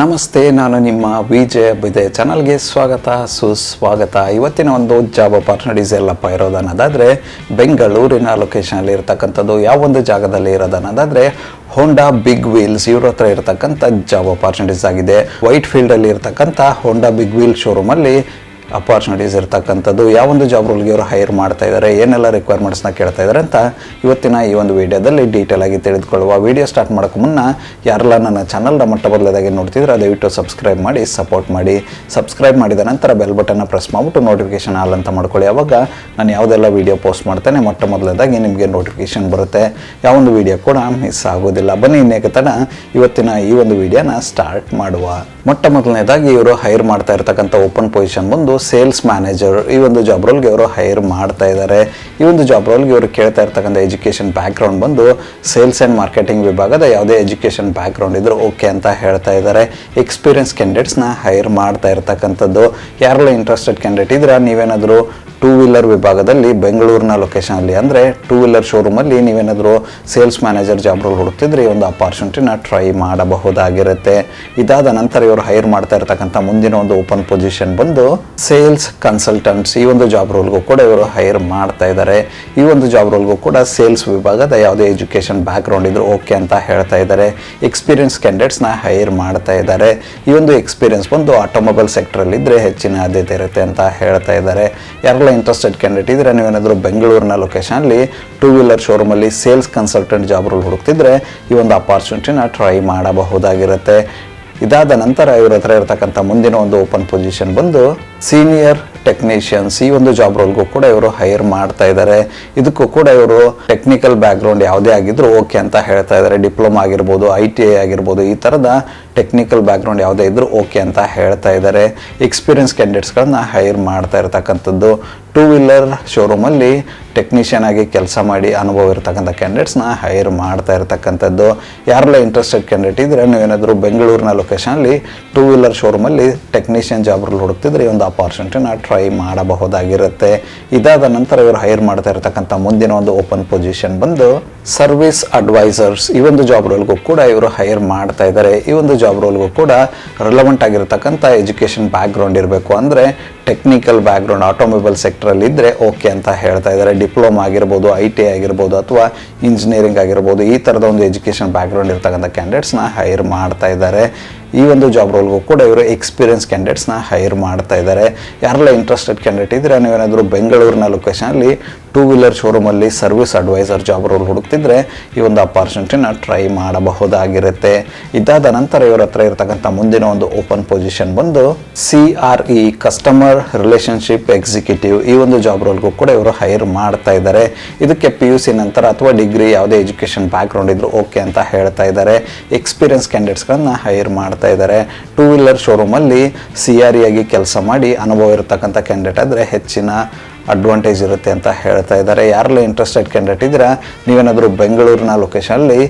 ನಮಸ್ತೆ, ನಾನು ನಿಮ್ಮ ವಿಜಯ ಬಿದೆ ಚಾನಲ್ಗೆ ಸ್ವಾಗತ ಸುಸ್ವಾಗತ. ಇವತ್ತಿನ ಒಂದು ಜಾಬ್ ಆಪರ್ಚುನಿಟೀಸ್ ಎಲ್ಲಪ್ಪ ಇರೋದನ್ನೋದಾದರೆ ಬೆಂಗಳೂರಿನ ಲೊಕೇಶನಲ್ಲಿ ಇರತಕ್ಕಂಥದ್ದು. ಯಾವೊಂದು ಜಾಗದಲ್ಲಿ ಇರೋದನ್ನೋದಾದರೆ ಹೋಂಡಾ ಬಿಗ್ ವೀಲ್ಸ್ ಇವ್ರ ಹತ್ರ ಇರತಕ್ಕಂಥ ಜಾಬ್ ಆಪರ್ಚುನಿಟೀಸ್ ಆಗಿದೆ. ವೈಟ್ ಫೀಲ್ಡಲ್ಲಿ ಇರತಕ್ಕಂಥ ಹೋಂಡಾ ಬಿಗ್ ವೀಲ್ ಶೋರೂಮಲ್ಲಿ ಅಪಾರ್ಚುನಿಟೀಸ್ ಇರ್ತಕ್ಕಂಥದ್ದು. ಯಾವೊಂದು ಜಾಬ್ ರೋಲ್ಗೆ ಅವರು ಹೈರ್ ಮಾಡ್ತಾ ಇದ್ದಾರೆ, ಏನೆಲ್ಲ ರಿಕ್ವೈರ್ಮೆಂಟ್ಸ್ನ ಕೇಳ್ತಾ ಇದ್ದಾರೆ ಅಂತ ಇವತ್ತಿನ ಈ ಒಂದು ವಿಡಿಯೋದಲ್ಲಿ ಡೀಟೇಲ್ ಆಗಿ ತಿಳಿದುಕೊಳ್ಳುವ. ವಿಡಿಯೋ ಸ್ಟಾರ್ಟ್ ಮಾಡೋಕ್ಕೆ ಮುನ್ನ ಯಾರೆಲ್ಲ ನನ್ನ ಚಾನಲ್ನ ಮೊಟ್ಟ ಮೊದಲದಾಗಿ ನೋಡ್ತಿದ್ರೆ ದಯವಿಟ್ಟು ಸಬ್ಸ್ಕ್ರೈಬ್ ಮಾಡಿ ಸಪೋರ್ಟ್ ಮಾಡಿ. ಸಬ್ಸ್ಕ್ರೈಬ್ ಮಾಡಿದ ನಂತರ ಬೆಲ್ ಬಟನ್ನ ಪ್ರೆಸ್ ಮಾಡಿಬಿಟ್ಟು ನೋಟಿಫಿಕೇಶನ್ ಆಲ್ ಅಂತ ಮಾಡ್ಕೊಳ್ಳಿ. ಆವಾಗ ನಾನು ಯಾವುದೆಲ್ಲ ವೀಡಿಯೋ ಪೋಸ್ಟ್ ಮಾಡ್ತೇನೆ ಮೊಟ್ಟ ಮೊದಲದಾಗಿ ನಿಮಗೆ ನೋಟಿಫಿಕೇಶನ್ ಬರುತ್ತೆ. ಯಾವೊಂದು ವಿಡಿಯೋ ಕೂಡ ಮಿಸ್ ಆಗೋದಿಲ್ಲ. ಬನ್ನಿ ಇನ್ನೇಕ ತಡ ಇವತ್ತಿನ ಈ ಒಂದು ವಿಡಿಯೋನ ಸ್ಟಾರ್ಟ್ ಮಾಡುವ. ಮೊಟ್ಟ ಮೊದಲನೇದಾಗಿ ಇವರು ಹೈರ್ ಮಾಡ್ತಾ ಇರ್ತಕ್ಕಂಥ ಓಪನ್ ಪೊಸಿಷನ್ ಬಂದು ಸೇಲ್ಸ್ ಮ್ಯಾನೇಜರ್. ಈ ಒಂದು ಜಾಬ್ ರೋಲ್ಗೆ ಇವರು ಹೈರ್ ಮಾಡ್ತಾ ಇದ್ದಾರೆ. ಈ ಒಂದು ಜಾಬ್ ರೋಲ್ಗೆ ಇವರು ಕೇಳ್ತಾ ಇರ್ತಕ್ಕಂಥ ಎಜುಕೇಷನ್ ಬ್ಯಾಕ್ಗ್ರೌಂಡ್ ಬಂದು ಸೇಲ್ಸ್ ಆ್ಯಂಡ್ ಮಾರ್ಕೆಟಿಂಗ್ ವಿಭಾಗದ ಯಾವುದೇ ಎಜುಕೇಷನ್ ಬ್ಯಾಕ್ಗ್ರೌಂಡ್ ಇದ್ರೂ ಓಕೆ ಅಂತ ಹೇಳ್ತಾ ಇದ್ದಾರೆ. ಎಕ್ಸ್ಪೀರಿಯನ್ಸ್ ಕ್ಯಾಂಡಿಡೇಟ್ಸ್ನ ಹೈರ್ ಮಾಡ್ತಾ ಇರ್ತಕ್ಕಂಥದ್ದು. ಯಾರೆಲ್ಲ ಇಂಟ್ರೆಸ್ಟೆಡ್ ಕ್ಯಾಂಡಿಡೇಟ್ ಇದ್ರೆ ನೀವೇನಾದರೂ ಟೂ ವೀಲರ್ ವಿಭಾಗದಲ್ಲಿ ಬೆಂಗಳೂರಿನ ಲೊಕೇಶನಲ್ಲಿ ಅಂದರೆ ಟೂ ವೀಲರ್ ಶೋರೂಮಲ್ಲಿ ನೀವೇನಾದರೂ ಸೇಲ್ಸ್ ಮ್ಯಾನೇಜರ್ ಜಾಬ್ ರೋಲ್ ಹುಡುಕ್ತಿದ್ರೆ ಈ ಒಂದು ಆಪರ್ಚುನಿಟಿನ ಟ್ರೈ ಮಾಡಬಹುದಾಗಿರುತ್ತೆ. ಇದಾದ ನಂತರ ಇವರು ಹೈರ್ ಮಾಡ್ತಾ ಇರ್ತಕ್ಕಂಥ ಮುಂದಿನ ಒಂದು ಓಪನ್ ಪೊಸಿಷನ್ ಬಂದು ಸೇಲ್ಸ್ ಕನ್ಸಲ್ಟೆಂಟ್ಸ್. ಈ ಒಂದು ಜಾಬ್ ರೋಲ್ಗೂ ಕೂಡ ಇವರು ಹೈರ್ ಮಾಡ್ತಾ ಇದ್ದಾರೆ. ಈ ಒಂದು ಜಾಬ್ ರೋಲ್ಗೂ ಕೂಡ ಸೇಲ್ಸ್ ವಿಭಾಗದ ಯಾವುದೇ ಎಜುಕೇಷನ್ ಬ್ಯಾಕ್ಗ್ರೌಂಡ್ ಇದ್ರು ಓಕೆ ಅಂತ ಹೇಳ್ತಾ ಇದ್ದಾರೆ. ಎಕ್ಸ್ಪೀರಿಯನ್ಸ್ ಕ್ಯಾಂಡಿಡೇಟ್ಸ್ನ ಹೈರ್ ಮಾಡ್ತಾ ಇದ್ದಾರೆ. ಈ ಒಂದು ಎಕ್ಸ್ಪೀರಿಯನ್ಸ್ ಬಂದು ಆಟೋಮೊಬೈಲ್ ಸೆಕ್ಟರಲ್ಲಿ ಇದ್ದರೆ ಹೆಚ್ಚಿನ ಆದ್ಯತೆ ಇರುತ್ತೆ ಅಂತ ಹೇಳ್ತಾ ಇದ್ದಾರೆ. ಯಾರೆಲ್ಲ ಇಂಟ್ರೆಸ್ಟೆಡ್ ಕ್ಯಾಂಡಿಡೇಟ್ ಇದ್ರೆ ನೀವೇನಾದರೂ ಬೆಂಗಳೂರಿನ ಲೊಕೇಶನಲ್ಲಿ ಟೂ ವೀಲರ್ ಶೋರೂಮಲ್ಲಿ ಸೇಲ್ಸ್ ಕನ್ಸಲ್ಟೆಂಟ್ ಜಾಬ್ ರೋಲ್ ಹುಡುಕ್ತಿದ್ರೆ ಈ ಒಂದು ಆಪರ್ಚುನಿಟಿನ ಟ್ರೈ ಮಾಡಬಹುದಾಗಿರುತ್ತೆ. ಇದಾದ ನಂತರ ಇವ್ರ ಹತ್ರ ಇರತಕ್ಕಂಥ ಮುಂದಿನ ಒಂದು ಓಪನ್ ಪೊಸಿಷನ್ ಬಂದು ಸೀನಿಯರ್ ಟೆಕ್ನಿಷಿಯನ್ಸ್. ಈ ಒಂದು ಜಾಬ್ ರೋಲ್ಗೂ ಕೂಡ ಇವರು ಹೈರ್ ಮಾಡ್ತಾ ಇದ್ದಾರೆ. ಇದಕ್ಕೂ ಕೂಡ ಇವರು ಟೆಕ್ನಿಕಲ್ ಬ್ಯಾಕ್ಗ್ರೌಂಡ್ ಯಾವುದೇ ಆಗಿದ್ರು ಓಕೆ ಅಂತ ಹೇಳ್ತಾ ಇದ್ದಾರೆ. ಡಿಪ್ಲೊಮಾ ಆಗಿರ್ಬೋದು, ITI ಆಗಿರ್ಬೋದು, ಈ ಥರದ ಟೆಕ್ನಿಕಲ್ ಬ್ಯಾಕ್ಗ್ರೌಂಡ್ ಯಾವುದೇ ಇದ್ರೂ ಓಕೆ ಅಂತ ಹೇಳ್ತಾ ಇದ್ದಾರೆ. ಎಕ್ಸ್ಪೀರಿಯನ್ಸ್ ಕ್ಯಾಂಡಿಡೇಟ್ಸ್ಗಳನ್ನ ಹೈರ್ ಮಾಡ್ತಾ ಇರ್ತಕ್ಕಂಥದ್ದು. ಟೂ ವೀಲರ್ ಶೋರೂಮಲ್ಲಿ ಟೆಕ್ನಿಷಿಯನ್ ಆಗಿ ಕೆಲಸ ಮಾಡಿ ಅನುಭವ ಇರತಕ್ಕಂಥ ಕ್ಯಾಂಡಿಡೇಟ್ಸ್ನ ಹೈರ್ ಮಾಡ್ತಾ ಇರ್ತಕ್ಕಂಥದ್ದು. ಯಾರೆಲ್ಲ ಇಂಟ್ರೆಸ್ಟೆಡ್ ಕ್ಯಾಂಡಿಡೇಟ್ ಇದ್ರೆ ನೀವೇನಾದರೂ ಬೆಂಗಳೂರಿನ ಲೊಕೇಶನಲ್ಲಿ ಟೂ ವೀಲರ್ ಶೋರೂಮಲ್ಲಿ ಟೆಕ್ನಿಷಿಯನ್ ಜಾಬ್ ರೋಲ್ ಹುಡುಕ್ತಿದ್ರೆ ಈ ಒಂದು ಆಪರ್ಚುನಿಟಿನ ಟ್ರೈ ಮಾಡಬಹುದಾಗಿರುತ್ತೆ. ಇದಾದ ನಂತರ ಇವರು ಹೈರ್ ಮಾಡ್ತಾ ಇರ್ತಕ್ಕಂಥ ಮುಂದಿನ ಒಂದು ಓಪನ್ ಪೊಸಿಷನ್ ಬಂದು ಸರ್ವಿಸ್ ಅಡ್ವೈಸರ್ಸ್. ಈ ಒಂದು ಜಾಬ್ ರೋಲ್ಗೂ ಕೂಡ ಇವರು ಹೈರ್ ಮಾಡ್ತಾ ಇದ್ದಾರೆ. ಈ ಒಂದು ಜಾಬ್ ರೋಲ್ಗೂ ಕೂಡ ರಿಲೆವೆಂಟ್ ಆಗಿರತಕ್ಕಂಥ ಎಜುಕೇಷನ್ ಬ್ಯಾಕ್ಗ್ರೌಂಡ್ ಇರಬೇಕು. ಅಂದರೆ ಟೆಕ್ನಿಕಲ್ ಬ್ಯಾಕ್ಗ್ರೌಂಡ್ ಆಟೋಮೊಬೈಲ್ ಸೆಕ್ಟರಲ್ಲಿ ಇದ್ದರೆ ಓಕೆ ಅಂತ ಹೇಳ್ತಾ ಇದ್ದಾರೆ. ಡಿಪ್ಲೊಮಾ ಆಗಿರ್ಬೋದು, ITI ಆಗಿರ್ಬೋದು, ಅಥವಾ ಇಂಜಿನಿಯರಿಂಗ್ ಆಗಿರ್ಬೋದು, ಈ ಥರದ ಒಂದು ಎಜುಕೇಷನ್ ಬ್ಯಾಕ್ಗ್ರೌಂಡ್ ಇರ್ತಕ್ಕಂಥ ಕ್ಯಾಂಡಿಡೇಟ್ಸ್ನ ಹೈರ್ ಮಾಡ್ತಾ ಇದ್ದಾರೆ. ಈ ಒಂದು ಜಾಬ್ ರೋಲ್ಗೂ ಕೂಡ ಇವರು ಎಕ್ಸ್ಪೀರಿಯನ್ಸ್ ಕ್ಯಾಂಡಿಡೇಟ್ಸ್ನ ಹೈರ್ ಮಾಡ್ತಾ ಇದ್ದಾರೆ. ಯಾರೆಲ್ಲ ಇಂಟ್ರೆಸ್ಟೆಡ್ ಕ್ಯಾಂಡಿಡೇಟ್ ಇದ್ರೆ ನೀವೇನಾದರೂ ಬೆಂಗಳೂರಿನ ಲೊಕೇಶನಲ್ಲಿ ಟೂ ವೀಲರ್ ಶೋರೂಮಲ್ಲಿ ಸರ್ವಿಸ್ ಅಡ್ವೈಸರ್ ಜಾಬ್ ರೋಲ್ ಹುಡುಕ್ತಿದ್ರೆ ಈ ಒಂದು ಆಪರ್ಚುನಿಟಿನ ಟ್ರೈ ಮಾಡಬಹುದಾಗಿರುತ್ತೆ. ಇದಾದ ನಂತರ ಇವರ ಹತ್ರ ಇರತಕ್ಕಂಥ ಮುಂದಿನ ಒಂದು ಓಪನ್ ಪೊಸಿಷನ್ ಬಂದು CRE ಕಸ್ಟಮರ್ ರಿಲೇಷನ್ಶಿಪ್ ಎಕ್ಸಿಕ್ಯೂಟಿವ್. ಈ ಒಂದು ಜಾಬ್ ರೋಲ್ಗೂ ಕೂಡ ಇವರು ಹೈರ್ ಮಾಡ್ತಾ ಇದ್ದಾರೆ. ಇದಕ್ಕೆ PUC ನಂತರ ಅಥವಾ ಡಿಗ್ರಿ ಯಾವುದೇ ಎಜುಕೇಷನ್ ಬ್ಯಾಕ್ಗ್ರೌಂಡ್ ಇದ್ರು ಓಕೆ ಅಂತ ಹೇಳ್ತಾ ಇದ್ದಾರೆ. ಎಕ್ಸ್ಪೀರಿಯನ್ಸ್ ಕ್ಯಾಂಡಿಡೇಟ್ಸ್ಗಳನ್ನ ಹೈರ್ ಮಾಡ್ತಾ ಇದ್ದಾರೆ. ಟೂ ವೀಲರ್ ಶೋರೂಮಲ್ಲಿ CRE ಆಗಿ ಕೆಲಸ ಮಾಡಿ ಅನುಭವ ಇರತಕ್ಕಂಥ ಕ್ಯಾಂಡಿಡೇಟ್ ಆದರೆ ಹೆಚ್ಚಿನ ಅಡ್ವಾಂಟೇಜ್ ಇರುತ್ತೆ ಅಂತ ಹೇಳ್ತಾ ಇದ್ದಾರೆ. ಯಾರೆಲ್ಲ ಇಂಟ್ರೆಸ್ಟೆಡ್ ಕ್ಯಾಂಡಿಡೇಟ್ ಇದ್ರೆ ನೀವೇನಾದರೂ ಬೆಂಗಳೂರಿನ ಲೊಕೇಶನಲ್ಲಿ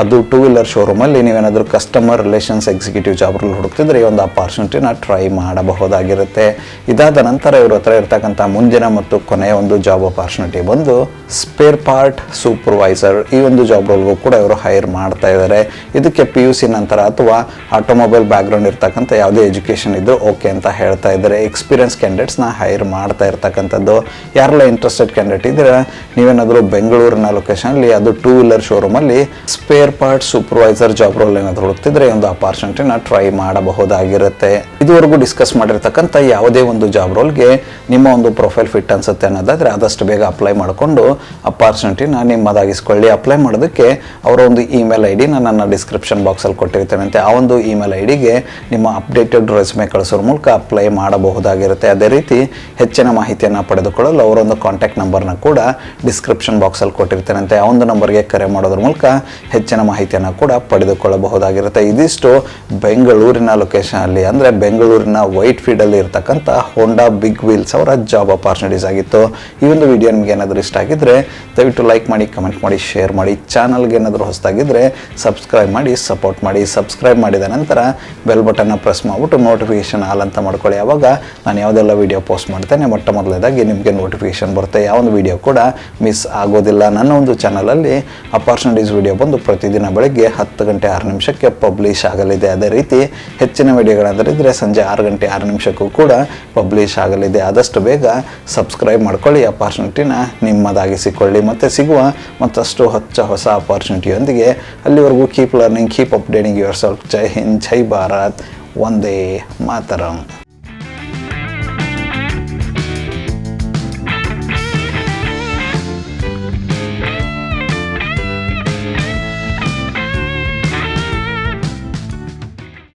ಅದು ಟೂ ವೀಲರ್ ಶೋರೂಮಲ್ಲಿ ನೀವೇನಾದರೂ customer relations executive job role ಹುಡುಕ್ತಿದ್ರೆ ಈ ಒಂದು ಆಪರ್ಚುನಿಟಿನ ಟ್ರೈ ಮಾಡಬಹುದಾಗಿರುತ್ತೆ. ಇದಾದ ನಂತರ ಇವ್ರ ಹತ್ರ ಇರ್ತಕ್ಕಂಥ ಮುಂದಿನ ಮತ್ತು ಕೊನೆಯ ಒಂದು ಜಾಬ್ ಆಪರ್ಚುನಿಟಿ ಬಂದು ಸ್ಪೇರ್ ಪಾರ್ಟ್ ಸೂಪರ್ವೈಸರ್. ಈ ಒಂದು ಜಾಬ್ ರೋಲ್ಗೂ ಕೂಡ ಇವರು ಹೈರ್ ಮಾಡ್ತಾ ಇದ್ದಾರೆ. ಇದಕ್ಕೆ PUC ನಂತರ ಅಥವಾ ಆಟೋಮೊಬೈಲ್ ಬ್ಯಾಕ್ಗ್ರೌಂಡ್ ಇರ್ತಕ್ಕಂಥ ಯಾವುದೇ ಎಜುಕೇಷನ್ ಇದ್ದರೂ ಓಕೆ ಅಂತ ಹೇಳ್ತಾ ಇದ್ದಾರೆ. ಎಕ್ಸ್ಪೀರಿಯನ್ಸ್ ಕ್ಯಾಂಡಿಡೇಟ್ಸ್ನ ಹೈರ್ ಮಾಡ್ತಾ ಇರ್ತಕ್ಕಂಥದ್ದು. ಯಾರೆಲ್ಲ ಇಂಟ್ರೆಸ್ಟೆಡ್ ಕ್ಯಾಂಡಿಡೇಟ್ ಇದ್ರೆ ನೀವೇನಾದರೂ ಬೆಂಗಳೂರಿನ ಲೊಕೇಶನಲ್ಲಿ ಅದು ಟೂ ವೀಲರ್ ಶೋರೂಮಲ್ಲಿ spare part supervisor job role ಏನಾದರೂ ಹುಡುಕ್ತಿದ್ರೆ ಒಂದು ಆಪರ್ಚುನಿಟಿನ ಟ್ರೈ ಮಾಡಬಹುದಾಗಿರುತ್ತೆ. ಇದುವರೆಗೂ ಡಿಸ್ಕಸ್ ಮಾಡಿರ್ತಕ್ಕಂಥ ಯಾವುದೇ ಒಂದು ಜಾಬ್ ರೋಲ್ಗೆ ನಿಮ್ಮ ಒಂದು ಪ್ರೊಫೈಲ್ ಫಿಟ್ ಅನ್ಸುತ್ತೆ ಅನ್ನೋದಾದರೆ ಆದಷ್ಟು ಬೇಗ ಅಪ್ಲೈ ಮಾಡಿಕೊಂಡು ಅಪಾರ್ಚುನಿಟಿನ ನಿಮ್ಮದಾಗಿಸ್ಕೊಳ್ಳಿ. ಅಪ್ಲೈ ಮಾಡೋದಕ್ಕೆ ಅವರ ಒಂದು ಇಮೇಲ್ ID ನನ್ನ ಡಿಸ್ಕ್ರಿಪ್ಷನ್ ಬಾಕ್ಸಲ್ಲಿ ಕೊಟ್ಟಿರ್ತೇನೆ. ಆ ಒಂದು ಇಮೇಲ್ IDಗೆ ನಿಮ್ಮ ಅಪ್ಡೇಟೆಡ್ ರೆಸ್ಯೂಮೆ ಕಳಿಸೋರ ಮೂಲಕ ಅಪ್ಲೈ ಮಾಡಬಹುದಾಗಿರುತ್ತೆ. ಅದೇ ರೀತಿ ಹೆಚ್ಚಿನ ಮಾಹಿತಿಯನ್ನು ಪಡೆದುಕೊಳ್ಳಲು ಅವರೊಂದು ಕಾಂಟ್ಯಾಕ್ಟ್ ನಂಬರ್ನ ಕೂಡ ಡಿಸ್ಕ್ರಿಪ್ಷನ್ ಬಾಕ್ಸಲ್ಲಿ ಕೊಟ್ಟಿರ್ತೇನೆ. ಆ ಒಂದು ನಂಬರ್ಗೆ ಕರೆ ಮಾಡೋದ್ರ ಮೂಲಕ ಹೆಚ್ಚಿನ ಮಾಹಿತಿಯನ್ನು ಕೂಡ ಪಡೆದುಕೊಳ್ಳಬಹುದಾಗಿರುತ್ತೆ. ಇದಿಷ್ಟು ಬೆಂಗಳೂರಿನ ಲೊಕೇಶನಲ್ಲಿ ಅಂದರೆ ಬೆಂಗಳೂರಿನ ವೈಟ್ ಫೀಲ್ಡಲ್ಲಿ ಇರ್ತಕ್ಕಂಥ ಹೋಂಡಾ ಬಿಗ್ ವೀಲ್ಸ್ ಅವರ ಜಾಬ್ ಆಪರ್ಚುನಿಟೀಸ್ ಆಗಿತ್ತು. ಈ ಒಂದು ವಿಡಿಯೋ ನಿಮಗೆ ಏನಾದರೂ ಇಷ್ಟ ಆಗಿದ್ದರೆ ದಯವಿಟ್ಟು ಲೈಕ್ ಮಾಡಿ, ಕಮೆಂಟ್ ಮಾಡಿ, ಶೇರ್ ಮಾಡಿ. ಚಾನಲ್ಗೆ ಏನಾದರೂ ಹೊಸದಾಗಿದ್ದರೆ ಸಬ್ಸ್ಕ್ರೈಬ್ ಮಾಡಿ ಸಪೋರ್ಟ್ ಮಾಡಿ. ಸಬ್ಸ್ಕ್ರೈಬ್ ಮಾಡಿದ ನಂತರ ಬೆಲ್ ಬಟನ್ನ ಪ್ರೆಸ್ ಮಾಡಿಬಿಟ್ಟು ನೋಟಿಫಿಕೇಷನ್ ಆಲ್ ಅಂತ ಮಾಡ್ಕೊಳ್ಳಿ. ಆವಾಗ ನಾನು ಯಾವುದೆಲ್ಲ ವಿಡಿಯೋ ಪೋಸ್ಟ್ ಮಾಡ್ತೇನೆ ಮೊಟ್ಟ ಮೊದಲನೇದಾಗಿ ನಿಮಗೆ ನೋಟಿಫಿಕೇಷನ್ ಬರುತ್ತೆ. ಯಾವ ಒಂದು ವಿಡಿಯೋ ಕೂಡ ಮಿಸ್ ಆಗೋದಿಲ್ಲ. ನನ್ನ ಒಂದು ಚಾನಲಲ್ಲಿ ಅಪಾರ್ಚುನಿಟೀಸ್ ವಿಡಿಯೋ ಬಂದು ಪ್ರತಿ ಪ್ರತಿದಿನ ಬೆಳಗ್ಗೆ 10 ಗಂಟೆ 6 ನಿಮಿಷಕ್ಕೆ ಪಬ್ಲಿಷ್ ಆಗಲಿದೆ. ಅದೇ ರೀತಿ ಹೆಚ್ಚಿನ ವಿಡಿಯೋಗಳಾದರಿದ್ದರೆ ಸಂಜೆ 6 ಗಂಟೆ 6 ನಿಮಿಷಕ್ಕೂ ಕೂಡ ಪಬ್ಲಿಷ್ ಆಗಲಿದೆ. ಆದಷ್ಟು ಬೇಗ ಸಬ್ಸ್ಕ್ರೈಬ್ ಮಾಡ್ಕೊಳ್ಳಿ, ಅಪಾರ್ಚುನಿಟಿನ ನಿಮ್ಮದಾಗಿಸಿಕೊಳ್ಳಿ. ಮತ್ತು ಸಿಗುವ ಮತ್ತಷ್ಟು ಹೊಸ ಅಪಾರ್ಚುನಿಟಿಯೊಂದಿಗೆ ಅಲ್ಲಿವರೆಗೂ keep learning, keep updating yourself. ಜೈ ಹಿಂದ್, ಜೈ ಭಾರತ್, ವಂದೇ ಮಾತರಂ.